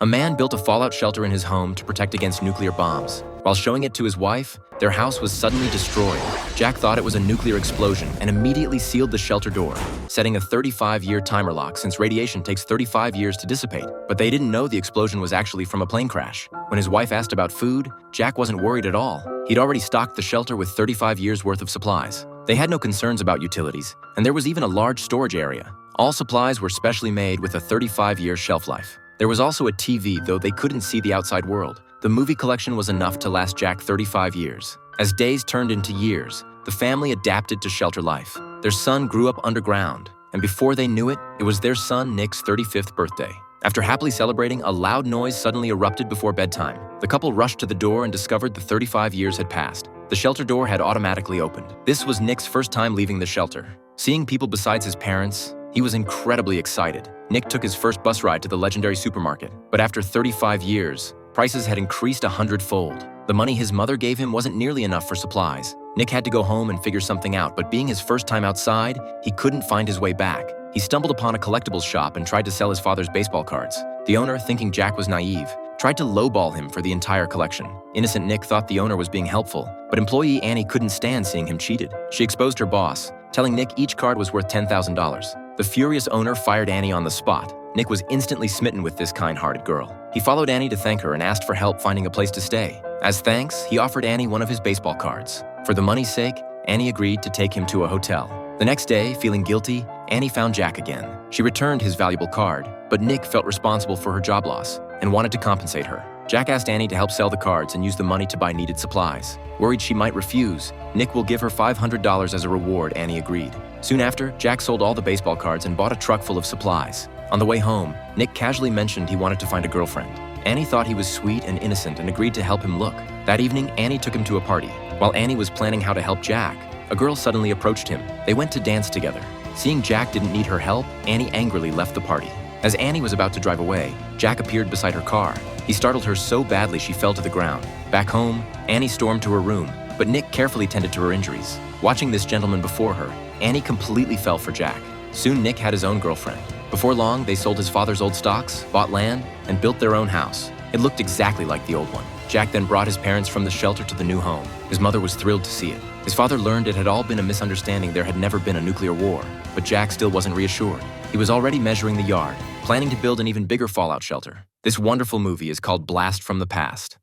A man built a fallout shelter in his home to protect against nuclear bombs. While showing it to his wife, their house was suddenly destroyed. Jack thought it was a nuclear explosion and immediately sealed the shelter door, setting a 35-year timer lock since radiation takes 35 years to dissipate. But they didn't know the explosion was actually from a plane crash. When his wife asked about food, Jack wasn't worried at all. He'd already stocked the shelter with 35 years worth of supplies. They had no concerns about utilities, and there was even a large storage area. All supplies were specially made with a 35-year shelf life. There was also a TV, though they couldn't see the outside world. The movie collection was enough to last Jack 35 years. As days turned into years, the family adapted to shelter life. Their son grew up underground, and before they knew it, it was their son Nick's 35th birthday. After happily celebrating, a loud noise suddenly erupted before bedtime. The couple rushed to the door and discovered the 35 years had passed. The shelter door had automatically opened. This was Nick's first time leaving the shelter. Seeing people besides his parents, he was incredibly excited. Nick took his first bus ride to the legendary supermarket, but after 35 years, prices had increased 100-fold. The money his mother gave him wasn't nearly enough for supplies. Nick had to go home and figure something out, but being his first time outside, he couldn't find his way back. He stumbled upon a collectibles shop and tried to sell his father's baseball cards. The owner, thinking Jack was naive, tried to lowball him for the entire collection. Innocent Nick thought the owner was being helpful, but employee Annie couldn't stand seeing him cheated. She exposed her boss, telling Nick each card was worth $10,000. The furious owner fired Annie on the spot. Nick was instantly smitten with this kind-hearted girl. He followed Annie to thank her and asked for help finding a place to stay. As thanks, he offered Annie one of his baseball cards. For the money's sake, Annie agreed to take him to a hotel. The next day, feeling guilty, Annie found Jack again. She returned his valuable card, but Nick felt responsible for her job loss and wanted to compensate her. Jack asked Annie to help sell the cards and use the money to buy needed supplies. Worried she might refuse, Nick will give her $500 as a reward. Annie agreed. Soon after, Jack sold all the baseball cards and bought a truck full of supplies. On the way home, Nick casually mentioned he wanted to find a girlfriend. Annie thought he was sweet and innocent and agreed to help him look. That evening, Annie took him to a party. While Annie was planning how to help Jack, a girl suddenly approached him. They went to dance together. Seeing Jack didn't need her help, Annie angrily left the party. As Annie was about to drive away, Jack appeared beside her car. He startled her so badly she fell to the ground. Back home, Annie stormed to her room, but Nick carefully tended to her injuries. Watching this gentleman before her, Annie completely fell for Jack. Soon Nick had his own girlfriend. Before long, they sold his father's old stocks, bought land, and built their own house. It looked exactly like the old one. Jack then brought his parents from the shelter to the new home. His mother was thrilled to see it. His father learned it had all been a misunderstanding. There had never been a nuclear war, but Jack still wasn't reassured. He was already measuring the yard, planning to build an even bigger fallout shelter. This wonderful movie is called Blast from the Past.